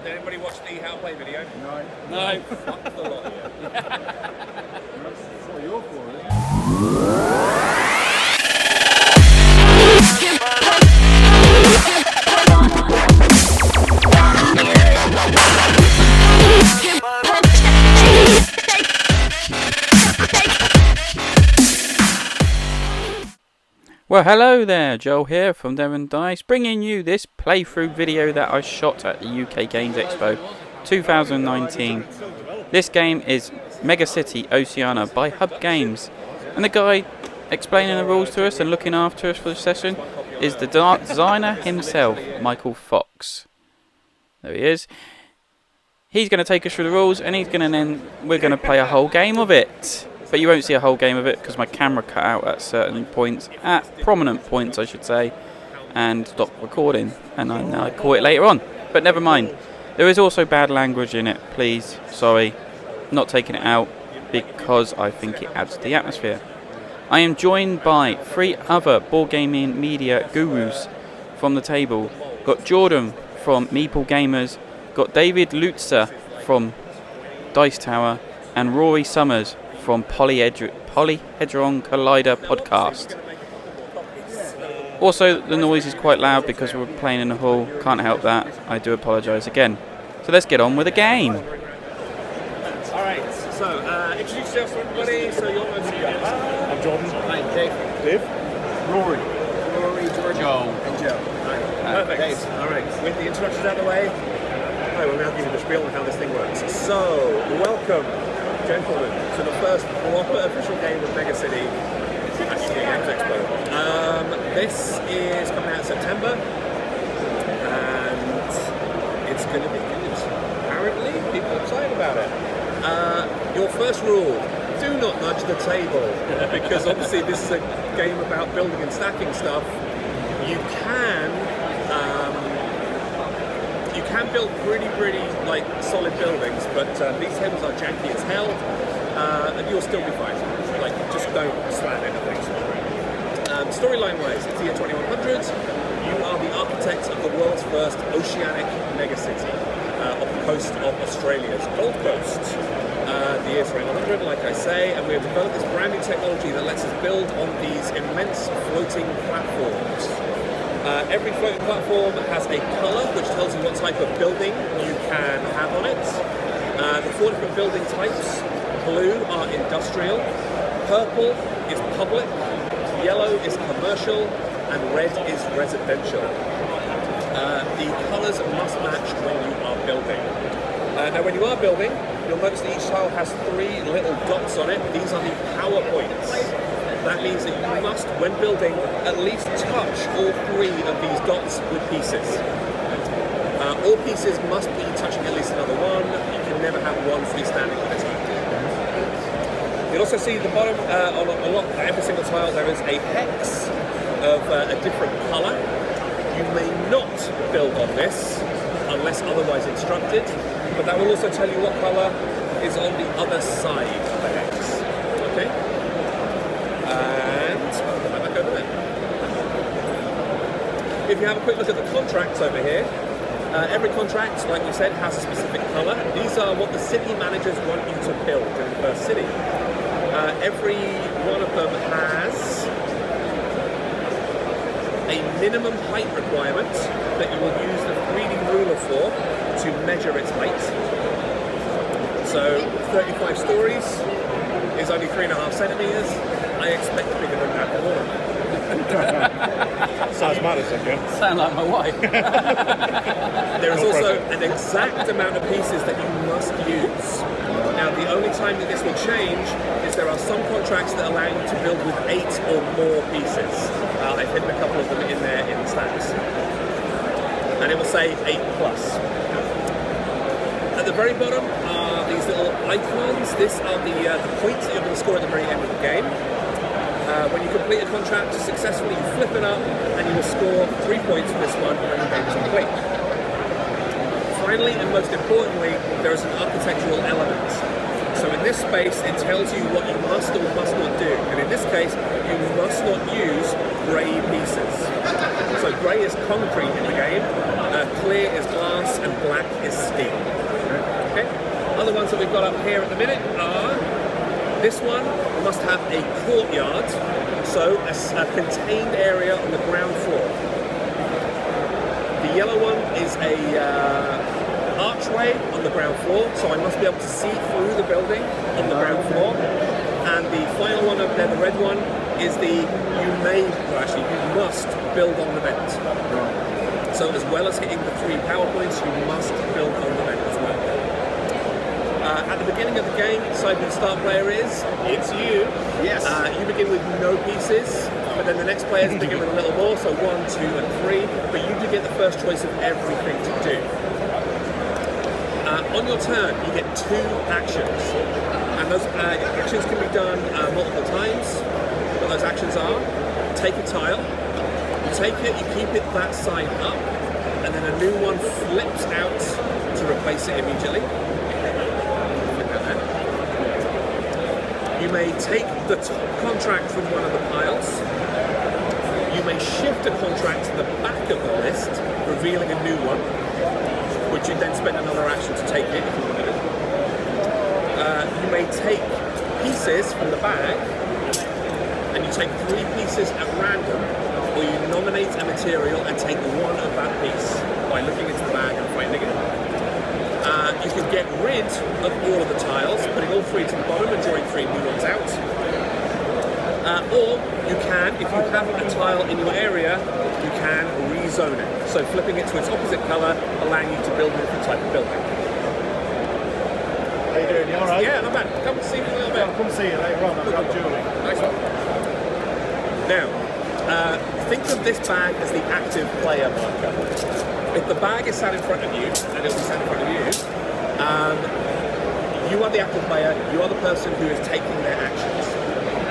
Did anybody watch the How to Play video? No. No. Fuck the lot of you. That's what you're for, isn't it? Well, hello there, Joel here from Devon Dice, bringing you this playthrough video that I shot at the UK Games Expo 2019. This game is MegaCity Oceania by Hub Games, and the guy explaining the rules to us and looking after us for the session is the designer himself, Michael Fox. There he is. He's going to take us through the rules, and we're going to play a whole game of it. But you won't see a whole game of it because my camera cut out at certain points, at prominent points I should say, and stopped recording, and I caught it later on. But never mind. There is also bad language in it, please, sorry. Not taking it out because I think it adds to the atmosphere. I am joined by 3 other board gaming media gurus from the table. Got Jordan from Meeple Gamers, got David Lutzer from Dice Tower, and Rory Summers from Polyhedron Collider podcast. Also, the noise is quite loud because we're playing in the hall. Can't help that. I do apologise again. So let's get on with the game. Alright, so introduce yourself to everybody. So you're most I'm Jordan. Hi, Dave. Dave. Rory. George. Joel. And Joe. Perfect. Alright, with the introductions out of the way, I will now give you the spiel on how this thing works. So, welcome, gentlemen, to the first proper official game of MegaCity at UK Games Expo. This is coming out in September, and it's going to be good. Apparently, people are excited about it. Your first rule, do not nudge the table, because obviously this is a game about building and stacking stuff. You can build pretty like solid buildings, but these tables are janky as hell, and you'll still be fine. Like, just don't slam into things. Storyline wise, it's the year 2100. You are the architects of the world's first oceanic megacity off the coast of Australia's Gold Coast. The year 2100, like I say, and we have developed this brand new technology that lets us build on these immense floating platforms. Every floating platform has a colour which tells you what type of building you can have on it. The 4 different building types: blue are industrial, purple is public, yellow is commercial, and red is residential. The colours must match when you are building. Now when you are building, you'll notice that each tile has 3 little dots on it. These are the power points. That means that you must, when building, at least touch all 3 of these dots with pieces. All pieces must be touching at least another one. You can never have one freestanding on its own. You'll also see the bottom, on every single tile, there is a hex of a different colour. You may not build on this unless otherwise instructed, but that will also tell you what colour is on the other side of the hex. Okay? And back over there. If you have a quick look at the contracts over here, every contract, like we said, has a specific colour. These are what the city managers want you to build in the first city. Every one of them has a minimum height requirement that you will use the 3D ruler for to measure its height. So 35 stories is only 3.5 centimetres. I expect bigger than that for all of them. Size matters, again. Sound like my wife. There is also an exact amount of pieces that you must use. Now, the only time that this will change is there are some contracts that allow you to build with 8 or more pieces. I've hidden a couple of them in there in the stacks. And it will say 8+. At the very bottom are these little icons. These are the points that you're going to score at the very end of the game. When you complete a contract successfully, you flip it up and you will score 3 points for this one when the game is complete. Finally, and most importantly, there is an architectural element. So in this space, it tells you what you must or must not do. And in this case, you must not use grey pieces. So grey is concrete in the game, clear is glass, and black is steel. Okay. Other ones that we've got up here at the minute are, this one must have a courtyard, so a contained area on the ground floor. The yellow one is a archway on the ground floor, so I must be able to see through the building on the ground floor. And the final one up there, the red one, is you must build on the vent. So as well as hitting the 3 power points, you must build on the vent as well. At the beginning of the game, decide who the start player is. It's you. Yes. You begin with no pieces, but then the next players begin with a little more, so 1, 2, and 3. But you do get the first choice of everything to do. On your turn, you get 2 actions, and those actions can be done multiple times. What those actions are: take a tile, you take it, you keep it that side up, and then a new one flips out to replace it immediately. You may take the top contract from one of the piles. You may shift a contract to the back of the list, revealing a new one, which you then spend another action to take it if you wanted it. You may take pieces from the bag, and you take 3 pieces at random, or you nominate a material and take one of that piece by looking into the bag and finding it. You can get rid of all of the tiles, putting all 3 to the bottom and drawing 3 new ones out. Or you can, if you have a tile in your area, you can rezone it. So flipping it to its opposite colour, allowing you to build a different type of building. How you doing? You all right? Yeah, not bad. Come see me a little bit. I'll come see you later on. I've got Julie. Nice one. Now, think of this bag as the active player marker. If the bag is sat in front of you, and it will be sat in front of you, you are the active player, you are the person who is taking their actions.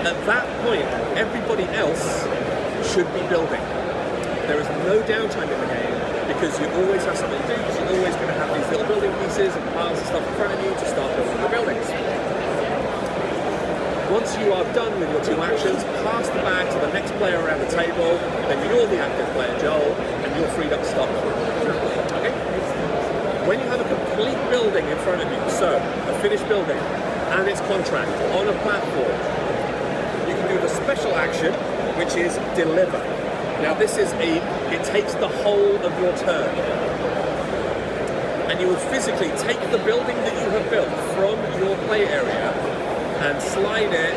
At that point, everybody else should be building. There is no downtime in the game, because you always have something to do, because you're always going to have these little building pieces and piles of stuff in front of you to start building the buildings. Once you are done with your 2 actions, pass the bag to the next player around the table, then you're the active player, Joel, and you're freed up to start building. Okay? When you have a complete building in front of you, so a finished building and its contract on a platform, you can do the special action, which is deliver. Now this is it takes the whole of your turn. And you will physically take the building that you have built from your play area and slide it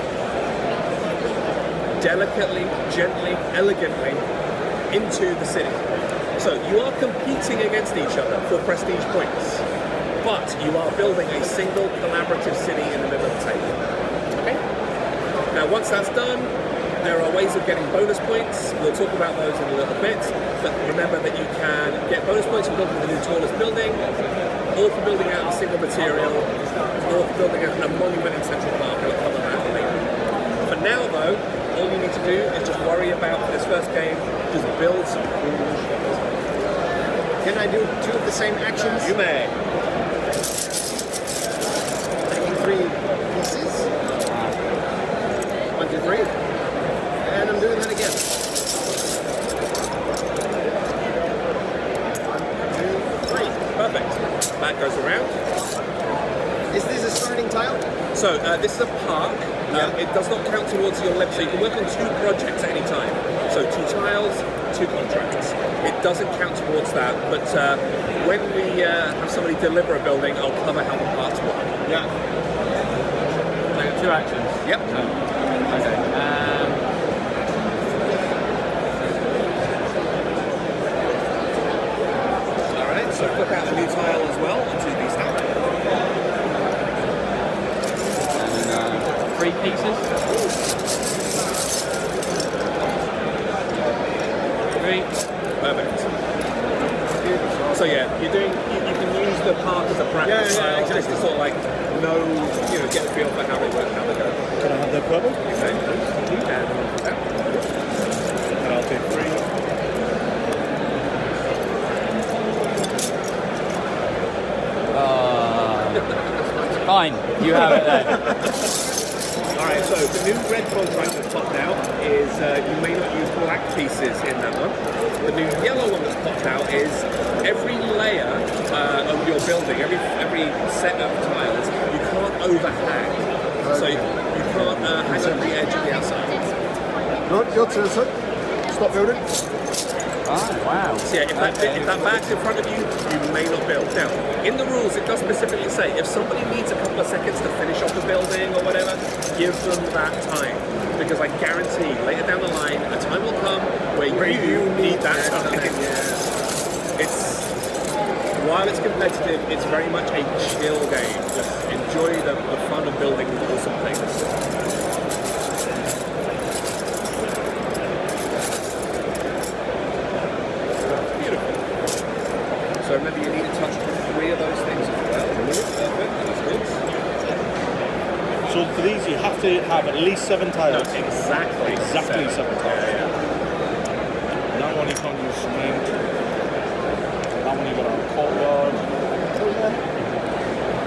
delicately, gently, elegantly into the city. So you are competing against each other for prestige points, but you are building a single collaborative city in the middle of the table. Okay? Now once that's done, there are ways of getting bonus points. We'll talk about those in a little bit, but remember that you can get bonus points for building the new tallest building, or for building out a single material, or for building a monument in Central Park. I'll cover that later. For now though, all you need to do is just worry about, for this first game, just build some cool shit. Can I do 2 of the same actions? You may. Taking 3 pieces. 1, 2, 3. And I'm doing that again. 1, 2, 3. Perfect. That goes around. Is this a starting tile? So this is a park. It does not count towards your level, so you can work on 2 projects at any time. So 2 tiles, 2 contracts. It doesn't count towards that, but when we have somebody deliver a building, I'll cover how the parts work. Yeah. So 2 actions. Yep. Okay. Alright, so flip out the new tile as well onto the stack. And 3 pieces. 3. Perfect. So yeah, you can use the park as a practice tile, just to sort of like get a feel for how they work, how they go. Can I have that bubble? Okay. And I'll take 3. Fine, you have it there. Alright, Okay, so the new red contract that's popped out is you may not use black pieces in that one. The new yellow one that's popped out is every layer of your building, every set of tiles, you can't overhang. So you can't hang over the edge of the outside. Good, your turn, son. Stop building. Oh, wow. So yeah, if that bag's in front of you, you may not build. Now, in the rules, it does specifically say if somebody needs a couple of seconds to finish off a building or whatever, give them that time. Because I guarantee later down the line, a time will come where you need that time. While it's competitive, it's very much a chill game. Just enjoy the fun of building awesome things. So remember, you need to touch 3 of those things as well. Perfect, that's good. So for these, you have to have at least 7 tiles. No, exactly 7 tiles. Yeah. That one you can't use cement. That one you got on courtyard.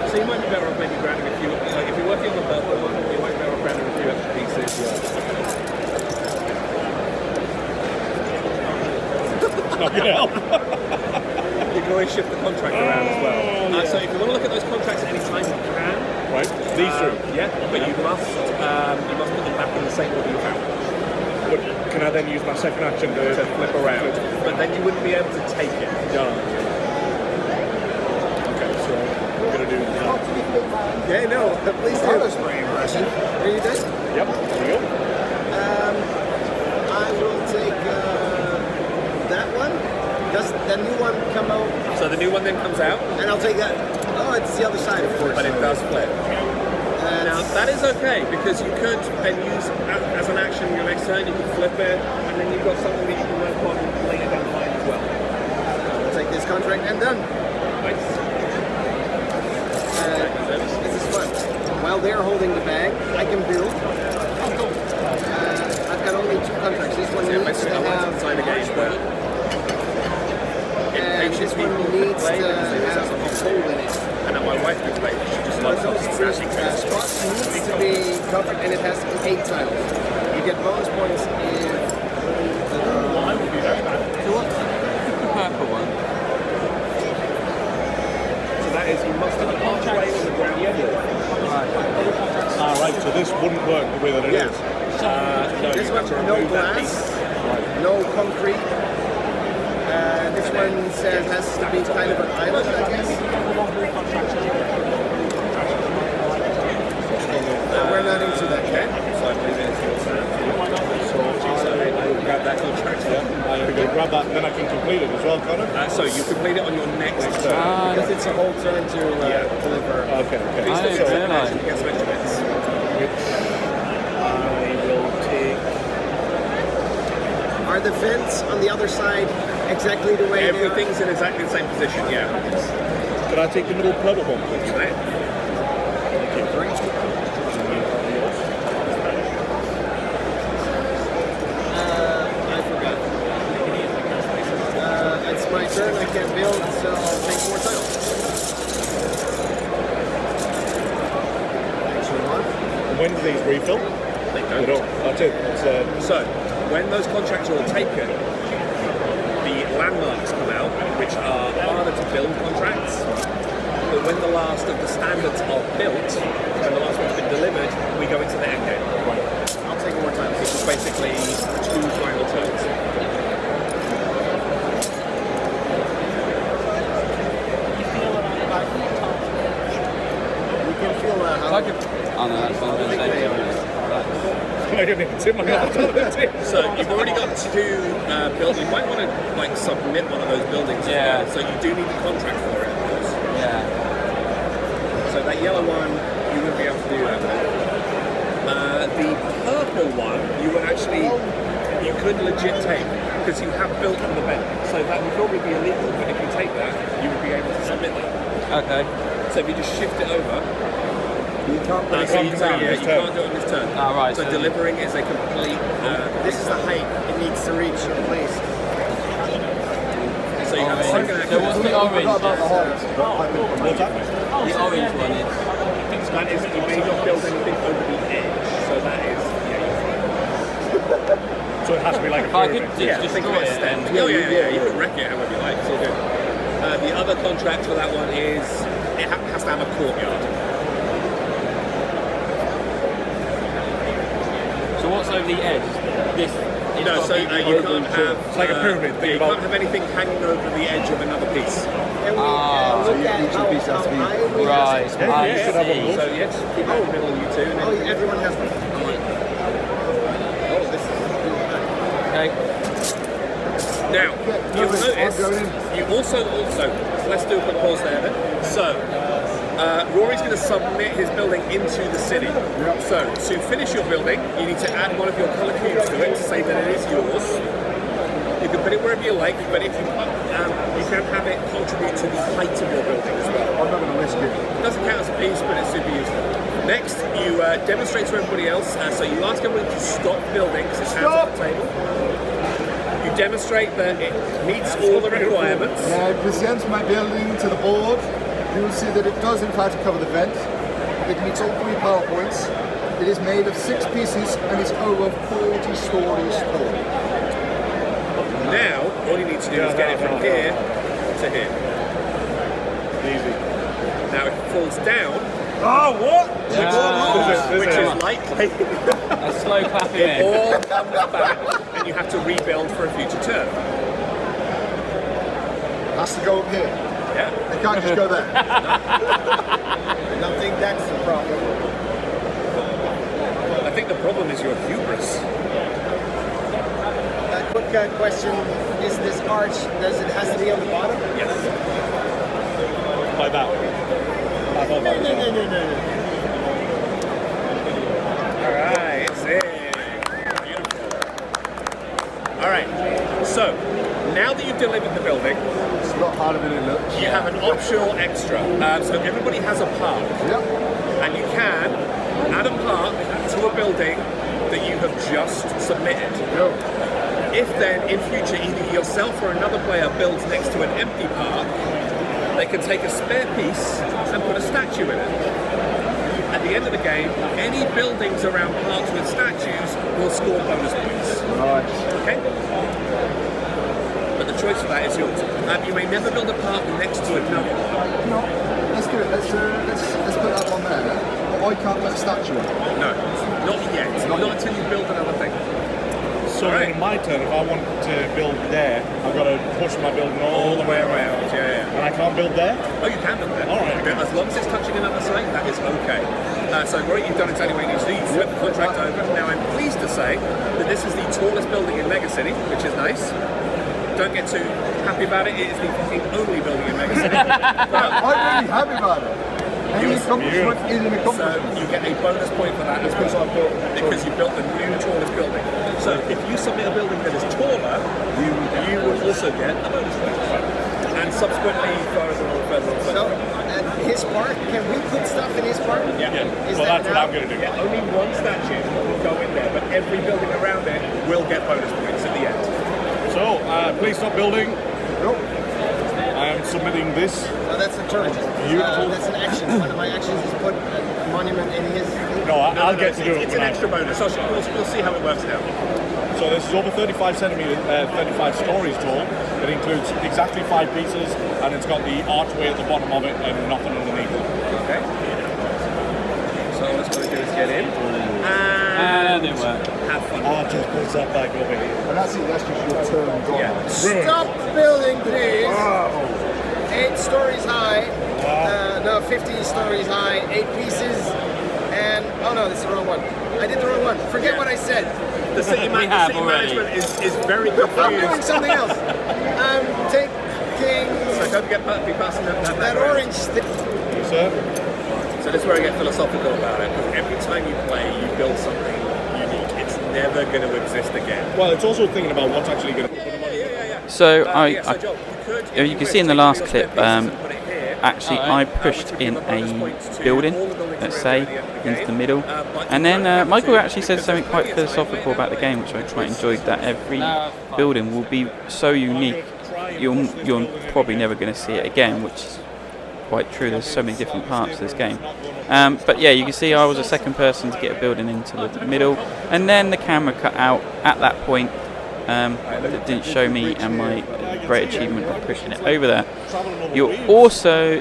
So you might be better off maybe grabbing a few, like if you're working on the purple one, you might be better off grabbing a few extra pieces. Not gonna help. You can always shift the contract around as well. So if you want to look at those contracts at any time, you can. Right, these 3. Yeah, but you must put them back in the same order you found them. But can I then use my second action to flip around? But then you wouldn't be able to take it. No. Okay, so I'm gonna do that. Yeah, no, please do. That was very impressive. Are you done? Yep, there we go. I will take that one. Does the new one come out? So the new one then comes out, And I'll take that. Oh, it's the other side, of course. but it does flip. Now that is okay because you could then use as an action your next turn. You can flip it, and then you've got something that you can work on later down the line as well. I'll take this contract and done. Nice. This is fun. While they're holding the bag, I can build. I've got only 2 contracts. This one Yeah, needs to basically, I want to have design a game where and this one needs to have a hole in it. and then my wife can play. She just loves Those three smashing spots needs to be covered, and it has to be 8 tiles. You get bonus points if I would be very bad. The purple one. So that is you must have a halfway on the ground floor. Ah, right, so this wouldn't work the way that it is. No, this you one, have to no remove that glass, piece. no concrete. This one says has to be kind of an island, I guess. We're not into that yet. So I believe it is your turn. So I will grab that contract. I'm going to grab that and then I can complete it as well, Connor. So you complete it on your next turn. Because it's a whole turn to deliver. Okay. These I things didn't are realise. you get some extra bits. Which I will take. Are the vents on the other side exactly the way Everything's in exactly the same position, yeah. Could I take the middle purple one, please? Right. Thank you. I forgot. It's my turn, I can't build, so I'll take 4 tiles. Extra 1. When do these refill? They They don't. don't. That's it. It's, So, when those contracts are all taken, the landmarks come out, which are harder to build contracts. But when the last of the standards are built, when the last one's been delivered, we go into the end game. I'll take more tiles. Which is basically 2 final turns. You can feel how... Oh no, that's what I'm going to say. I don't even tip my hand on the tip. So you've already got 2 built. You might want to like submit one of those buildings as Yeah. well. So you do need a contract for it, of course. Yeah. So that yellow one, you wouldn't be able to do that. The purple one, you would actually, you could legit take because you have built on the bed. So that would probably be illegal, but if you take that, you would be able to submit that. Okay. So if you just shift it over, You can't put it so on you, the so ground. yeah, you can't do it on this turn. Ah, right, So so- delivering is a complete. This is the height it needs to reach at least. So you have a second So action. what's the orange? What's that? The orange one is. That is that you may not build anything over the edge. So So it has to be like a But I pyramid. could just think destroy of it it as stem. and... Yeah, you can wreck it however you like, it's all good. The other contract for that one is it has to have a courtyard. So what's over the edge? This. No, so you can't have... It's like a pyramid. Yeah, you can't have anything hanging over the edge of another piece. Can we look at each piece has to be- high we Right, have? Yeah, you should have one of those. So yes, keep it in the middle, you two. And then Oh, everyone has one. oh, this is... Okay. Now, you'll notice, you also, let's do a quick pause there then. So, Rory's going to submit his building into the city. So, to finish your building, you need to add one of your colour cubes to it to say that it is yours. You can put it wherever you like, but if you can have it contribute to the height of your building as well. I'm not going to risk it. It doesn't count as a piece, but it's super useful. Next, you demonstrate to everybody else. So you ask everybody to stop building because it's hands on the table. You demonstrate that it meets all the requirements. Now I present my building to the board. You will see that it does in fact cover the vent. It meets all 3 PowerPoints. It is made of 6 pieces and it's over 40 stories tall. Now, all you need to do is get it from here to here. Easy. Now, if it falls down, Oh, what? which is likely, A slow clapping it in. all comes back and you have to rebuild for a future turn. Has to go up here. Yeah. It can't just go there. I don't think that's the problem. I think the problem is your hubris. A quick question: is this arch? Does it has to be on the bottom? Yes. Like that. I thought that was No. Alright, it's it. Beautiful. Alright, so now that you've delivered the building, It's a lot harder than it looks. you have an optional extra. So everybody has a park, Yep. and you can add a park to a building that you have just submitted. Go. If then, in future, either yourself or another player builds next to an empty park, they can take a spare piece and put a statue in it. At the end of the game, any buildings around parks with statues will score bonus points. Right. Okay? But the choice for that is yours. You may never build a park next to another park. No. Let's do it. Let's put that one there. But I can't put a statue in. No, not yet. Not until you build another thing. So Alright. in my turn, if I want to build there, I've got to push my building all the way around. Yeah. And I can't build there? Oh, you can build that. All right. As long as it's touching another site, that is okay. So, Rory, you've done exactly what you need to do. You flip the contract over. Now, I'm pleased to say that this is the tallest building in MegaCity, which is nice. Don't get too happy about it. It is the fucking only building in MegaCity. I'm really happy about it. Any accomplishment is an So accomplishment. you get a bonus point for that because you built the new tallest building. So if you submit a building that is taller, you will also get a bonus point. And subsequently further and further and So, further. at his park, can we put stuff in his park? Yeah. Is Well, that that's what now? I'm going to do. Yeah, only one statue will go in there, but every building around it will get bonus points at the end. So, please stop building. Nope. I am submitting this. Oh, that's a turn. Beautiful. That's an action. One of my actions is put a monument in his. No, I'll get to do it It's when an I... extra bonus. So we'll see how it works now. So this is over 35 centimeters, 35 stories tall. It includes exactly 5 pieces, and it's got the archway at the bottom of it and nothing underneath it. Okay. So all it's going to do is get in And it worked. have fun. I'll just put that back over here. And that's it. That's just your turn gone. Yeah. Stop building, please. 8 stories high. No, 50 stories high. 8 pieces. And oh no, that's the wrong one. I did the wrong one. Forget what I said. The city, We have already. management is very I'm doing confused. something else. I'm taking So don't forget to be passing that that around. orange stick. Sir? So this is where I get philosophical about it, because every time you play, you build something unique. It's never going to exist again. Well, it's also thinking about what's actually going to... So Joel, you can see in the last clip, actually I pushed in a building, let's say, into the middle, and then Michael actually said something quite philosophical about the game, which I quite enjoyed, that every building will be so unique, you're probably never going to see it again, which is quite true. There's so many different parts to this game. But yeah, you can see I was the second person to get a building into the middle, and then the camera cut out at that point. That didn't show me and my great achievement of pushing it over there.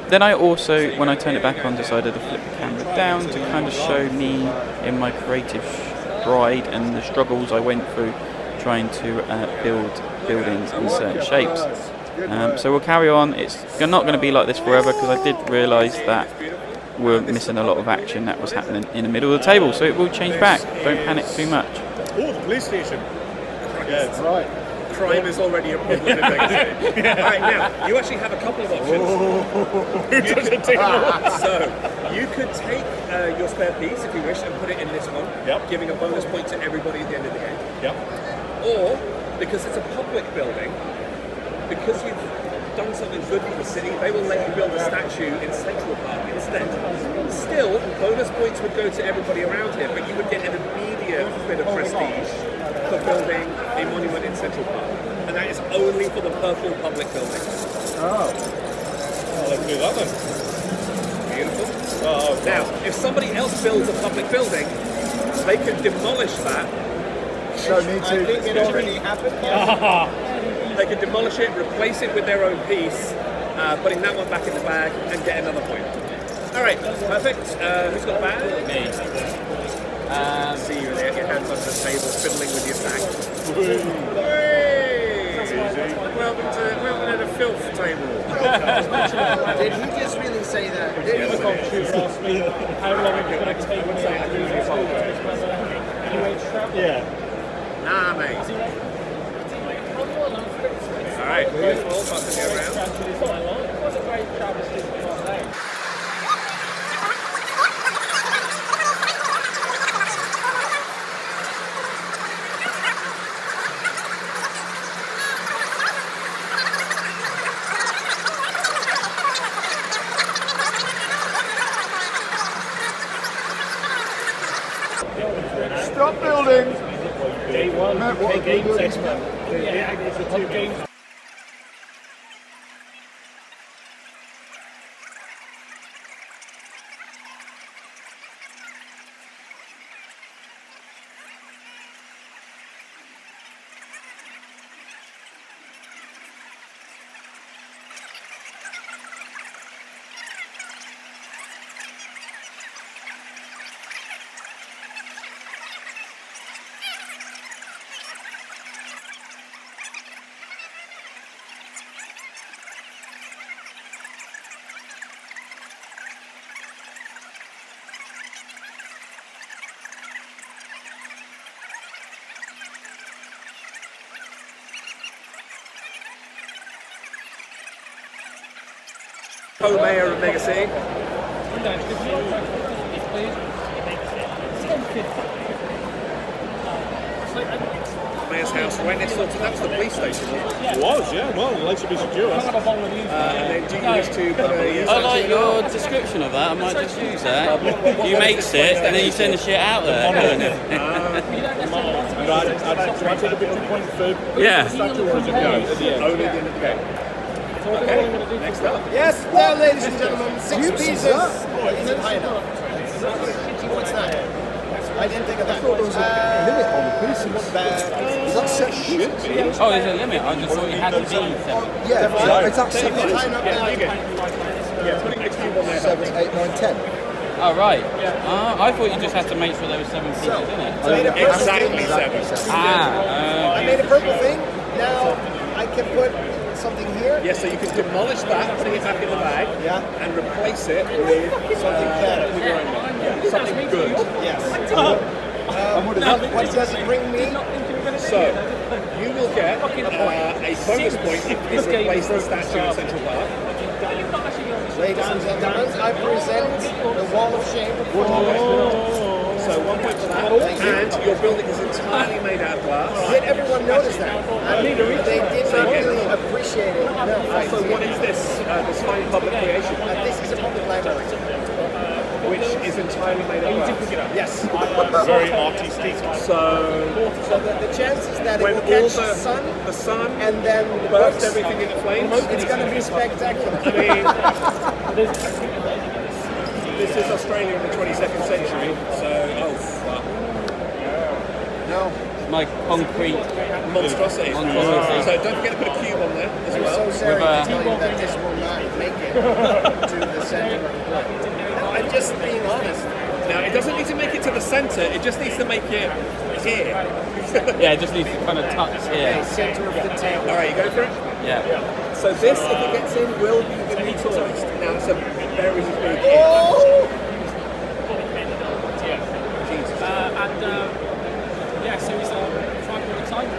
Then I also, when I turned it back on, decided to flip the camera down to kind of show me in my creative stride and the struggles I went through trying to build buildings in certain shapes. So we'll carry on. It's not going to be like this forever, because I did realise that we're missing a lot of action that was happening in the middle of the table, so it will change back. Don't panic too much. Oh, the police station. Yes. Right. Crime is already a problem in Megasity. Alright, now, you actually have a couple of options. So, you could take your spare piece, if you wish, and put it in this one, giving a bonus point to everybody at the end of the game. Or, because it's a public building, because you've done something good for the city, they will let you build a statue in Central Park instead. Still, bonus points would go to everybody around here, but you would get an immediate bit of prestige for building a monument in Central Park. And that is only for the purple public building. Oh. Well, let's do that then. Beautiful. Now, if somebody else builds a public building, they can demolish that. Show me I think it already happened. They can demolish it, replace it with their own piece, putting that one back in the bag, and get another point. Alright, perfect. Who's got the bag? Me. See you there, your hands under the table, fiddling with your sack. Welcome to the filth table. Did he just really say that? Did he? How long is it going to take to do this? Yeah. Nah, mate. Alright, beautiful. About to go around. Stop building! Day one, UK Games Expo. It's the two games. Co-mayor of Megasity. Mayor's house right next door to that's the police station. It was, yeah. Well, it likes to be secure. And then do you wish to put a I like your description of that. I might just use that. You make it and then you send the shit out there. I take a bit of point food. Yeah. Statue, or is it only at the end of the game? Okay, next up. Yes, now, ladies and gentlemen, 6 pieces. Is it high enough? What's that? I didn't think of that. There was a limit on the pieces. Is that 6 pieces? Oh, there's a limit. I just thought you had to be 7. Yeah, it's at 7. High enough now. Yeah, putting next cube on there. 7, 8, 9, 10. Oh, right. I thought you just had to make sure there were 7 pieces in it. Exactly 7. I made a purple thing. Now I can put something here. Yeah, so you can demolish that, put it back in the bag, and replace it with Something better. with your own bag. Something good. Yes. What does it bring me? So, you will get a bonus point if you replace the statue in Central Park. Ladies and gentlemen, I present the Wall of Shame. So 1 point for that, and your building is entirely made out of glass. Did everyone notice that? They did not really appreciate it. No, So what is this fine public creation? This is a public library. which is entirely made of glass. Yes. Very artistic. So the chances that it when will all catch the sun and then burst everything into flames, it's going to be spectacular. I mean, this is Australia in the 22nd century, so No. My concrete. monstrosity. Monstrosity. So don't forget to put a cube on there as I'm well. so sorry With, to tell you that this will not make it to the center of the play. No, I'm just being honest. Now it doesn't need to make it to the centre; it just needs to make it here. Yeah, it just needs to kind of touch Okay, here. center of the table. All right, you go for it. Yeah. So this, if it gets in, will be the new tallest. Now it's a very big hit. Oh! Jesus. So it's 5 minute time.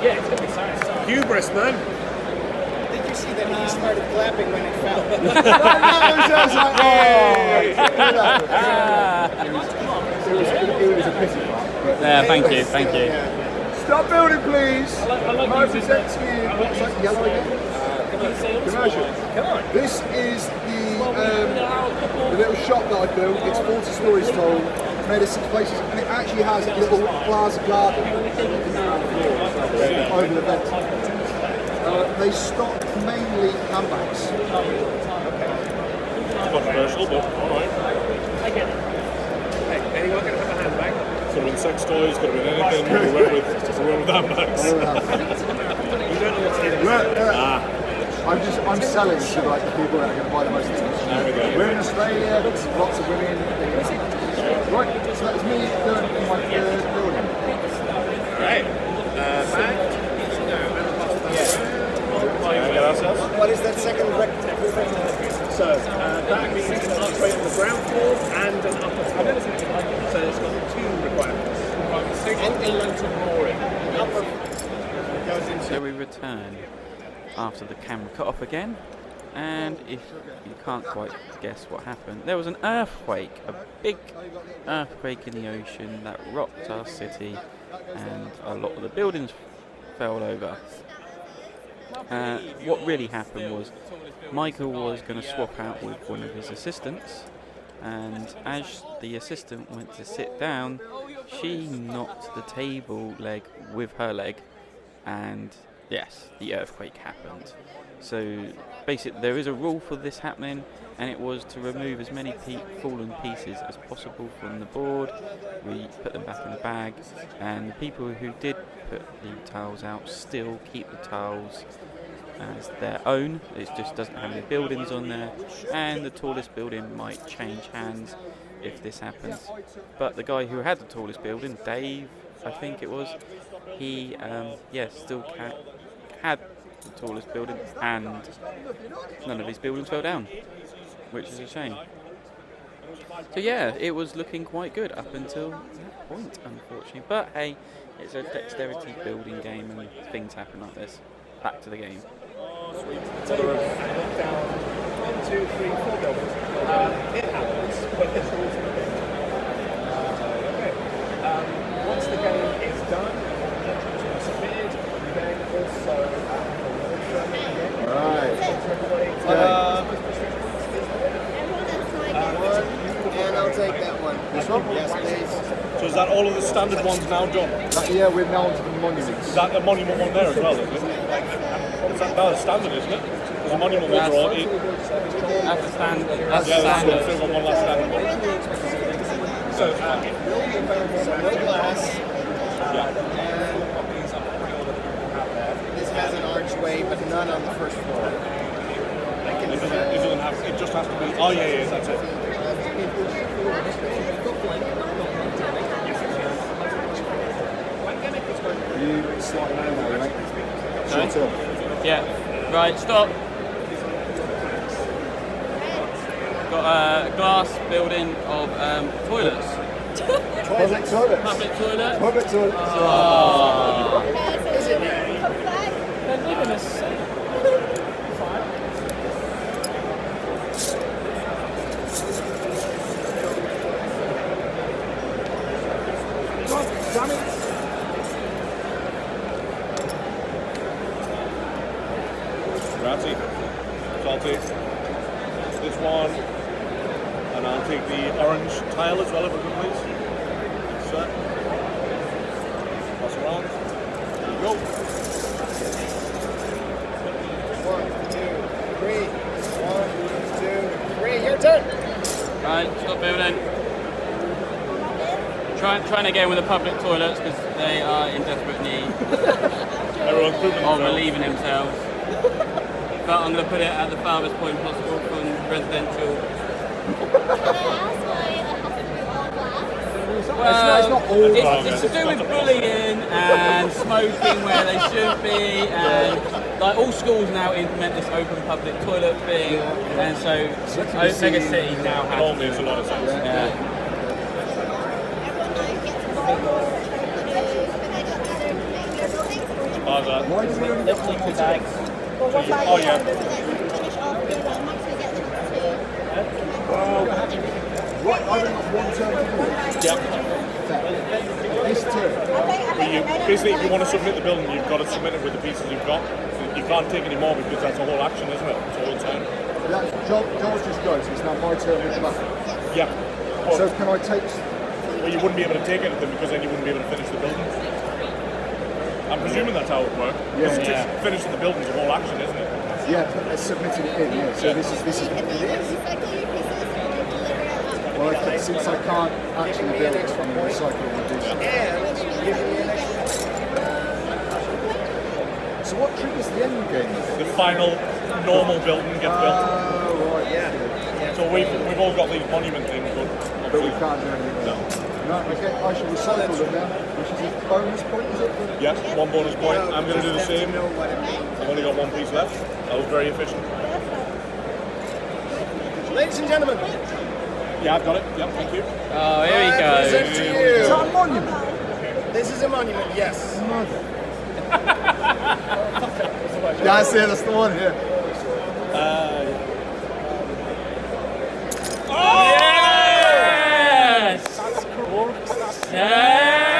Yeah, it's gonna be so. Hubris, man. Did you see that he started clapping when it fell? It was a pity part. Yeah, thank you, thank you. Stop building, please. I like My using presents you. What's that yellow again? Commercial. This is the little shop that I built. It's 40 stories tall, made of 6 places, and it actually has a little plaza garden over the vent. They stock mainly handbags. Controversial, but alright. Hey, anyone gonna have a handbag? Could have been sex toys, could have been anything. We went with handbags. You don't know what's in it. I'm selling to like the people that are going to buy the most expensive. There we go. We're in Australia, lots of women. Right, so that's me doing it in my third building. Right. Bag. What is that second So that means an archway on the ground floor and an upper floor. So it's got 2 requirements. So we return after the camera cut off again, and if you can't quite guess what happened, there was an earthquake, a big earthquake in the ocean that rocked our city, and a lot of the buildings fell over. What really happened was Michael was going to swap out with one of his assistants, and as the assistant went to sit down, she knocked the table leg with her leg, and yes, the earthquake happened. So basically there is a rule for this happening, and it was to remove as many fallen pieces as possible from the board. We put them back in the bag, and the people who did put the tiles out still keep the tiles as their own. It just doesn't have any buildings on there, and the tallest building might change hands if this happens. But the guy who had the tallest building, Dave, I think it was, he still had the tallest building, and none of his buildings fell down, which is a shame. So yeah, it was looking quite good up until that point, unfortunately. But hey, it's a dexterity building game, and things happen like this. Back to the game. So knock down 1, 2, 3, 4 buildings. It happens, but it's rules of the game. Okay. Once the game is done, it's submitted, then also and I'll take that one. This one? Yes, please. So is that all of the standard ones now done? Yeah, we're now onto the monuments. Is that the monument one there as well, is it? Is that that's standard, isn't it? Because the monument ones are all... That's the standard. That's Yeah, the that's standard. still got one last standard one. So, No glass. This has an archway, but none on the first floor. It just has to be... Oh, yeah, that's it. You slide around now, right? Shut up. Yeah. Right, stop. Got a glass building of toilets. Public toilets. Public toilet. Public toilets. They're living us. Damn it. Grazie. Salty. This one. And I'll take the orange tile as well, if we could please. Set. Pass around. There you go. 1, 2, 3. 1, 2, 3. Your turn. Right, stop building. Trying again with the public toilets because they are in desperate need Everyone's pooping of themselves. relieving themselves. But I'm going to put it at the farthest point possible from residential. Well, it's not all it's to do with bullying and smoking where they should be, and like all schools now implement this open public toilet thing, and so MegaCity now It all has. makes a lot of sense. Yeah. How's that? Why do we only get one more time? Oh, yeah. Right, I've only got one turn to do. Yep. This turn. Basically, if you want to submit the building, you've got to submit it with the pieces you've got. You can't take any more because that's a whole action, isn't it? It's a whole turn. Joel's just goes, it's now my turn with the back. Yeah. But, So can I take... well, you wouldn't be able to take anything because then you wouldn't be able to finish the building. I'm presuming that's how it would work. Yeah. Because finishing the building is a whole action, isn't it? Yeah, but submitting it in, yeah. So this is... Well, okay, since I can't actually build it, I'm going to recycle my dish. And give me an extra. So what triggers the end game? The final normal building gets built. Oh, right, yeah. So we've all got these monument things, but But we can't do anything with that. No, okay, I shall recycle them now, which is a bonus point, is it? yeah, one bonus point. I'm going to do the same. I've only got one piece left. That was very efficient. Ladies and gentlemen, Yeah, I've got it. Yep, thank you. Oh, here we I present go. to Is you. that a monument? This is a monument, yes. Yeah, I see it, that's the one here. Yes! Yes!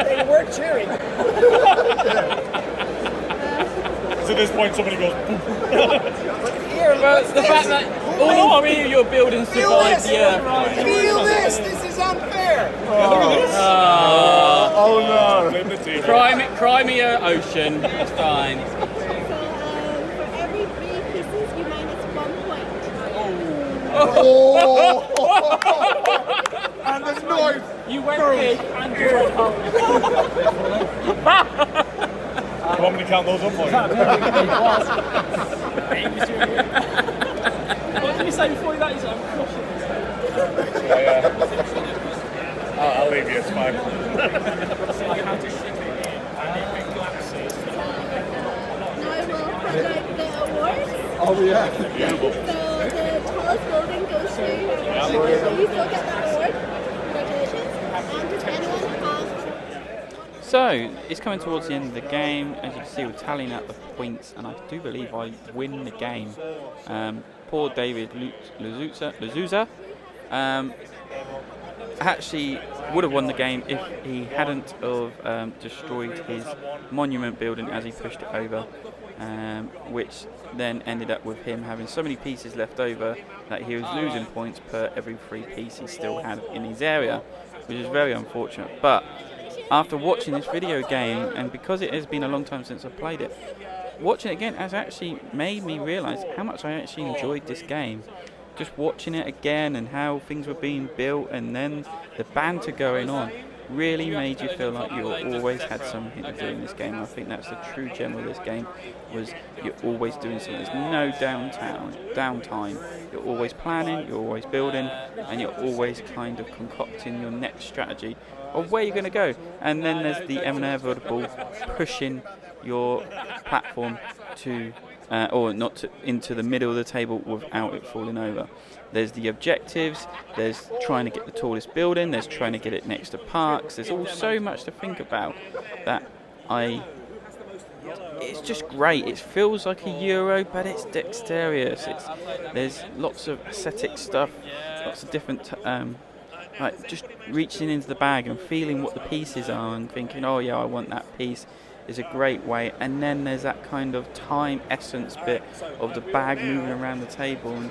They were cheering. So at this point, somebody goes, boom. Here, Well, what's the this? fact that all three of your buildings Feel survived this! the earthquake. Feel this! This is unfair! Oh no! Blame the team. Crimea Ocean. It's fine. So for every 3 pieces, you minus 1 point. Oh! And the knife! You went big and you went home. You want me to count those up for you? What did you say before that? He's crushing Yeah. I'll leave you, it's fine. Now I will highlight the awards. Oh yeah. Beautiful. So the tallest building goes to you. So you still get that award. Congratulations. And does anyone have... So, it's coming towards the end of the game. As you can see, we're tallying up the points, and I do believe I win the game. Poor David Lazuza actually would have won the game if he hadn't of destroyed his monument building as he pushed it over, which then ended up with him having so many pieces left over that he was losing points per every 3 piece he still had in his area, which is very unfortunate. But after watching this video game, and because it has been a long time since I've played it, watching it again has actually made me realise how much I actually enjoyed this game. Just watching it again and how things were being built and then the banter going on really made you feel like you always had something to do in this game. I think that's the true gem of this game, was you're always doing something. There's no downtime. You're always planning, you're always building, and you're always kind of concocting your next strategy of where you're going to go. And then there's the inevitable pushing your platform to into the middle of the table without it falling over. There's the objectives, there's trying to get the tallest building, there's trying to get it next to parks. There's all so much to think about that I it's just great. It feels like a Euro, but it's dexterous. There's lots of aesthetic stuff, lots of different like just reaching into the bag and feeling what the pieces are and thinking, oh yeah, I want that piece, is a great way. And then there's that kind of time essence bit of the bag moving around the table, and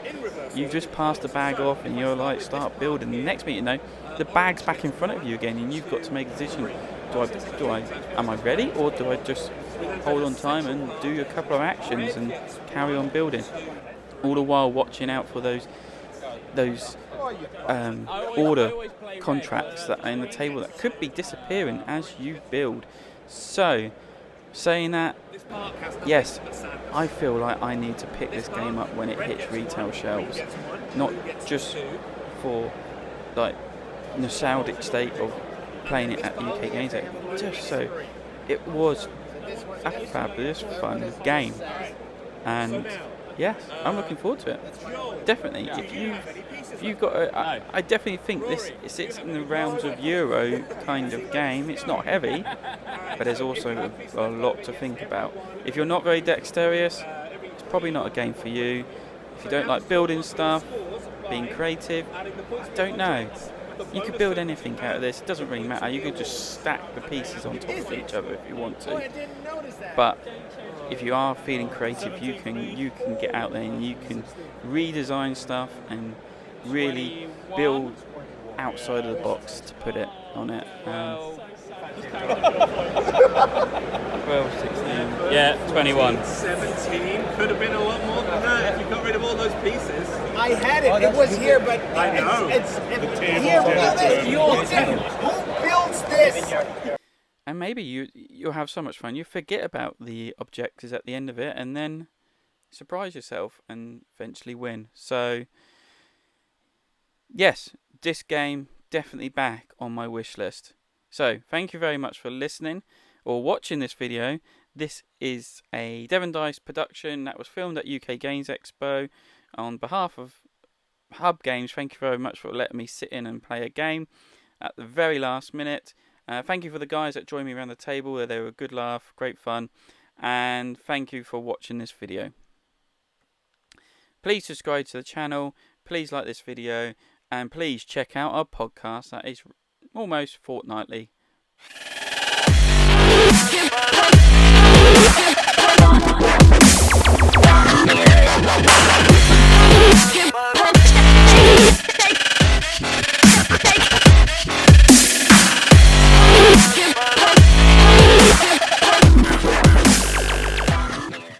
you just pass the bag off and you're like, start building. The next minute, you know, the bag's back in front of you again, and you've got to make a decision. Am I ready, or do I just hold on time and do a couple of actions and carry on building, all the while watching out for those order contracts that are in the table that could be disappearing as you build. So, saying that, yes, I feel like I need to pick this game up when it hits retail shelves, not just for like nostalgic state of playing it at the UK Games Expo, just so it was a fabulous fun game. And yes, I'm looking forward to it. Definitely, if you've got I definitely think this sits in the realms of Euro kind of game. It's not heavy, but there's also a lot to think about. If you're not very dexterous, it's probably not a game for you. If you don't like building stuff, being creative, I don't know. You could build anything out of this. It doesn't really matter. You could just stack the pieces on top of each other if you want to. But if you are feeling creative, you can get out there and you can redesign stuff and really build outside of the box, to put it on it. 12, 16, yeah, 21. 17 could have been a lot more than that if you got rid of all those pieces. I had it. It was here, but I know. It's here. Who builds this? And maybe you'll have so much fun, you forget about the objectives at the end of it, and then surprise yourself and eventually win. So, yes, this game definitely back on my wish list. So, thank you very much for listening or watching this video. This is a Devon Dice production that was filmed at UK Games Expo. On behalf of Hub Games, thank you very much for letting me sit in and play a game at the very last minute. Thank you for the guys that joined me around the table. They were a good laugh, great fun. And thank you for watching this video. Please subscribe to the channel. Please like this video. And please check out our podcast that is almost fortnightly.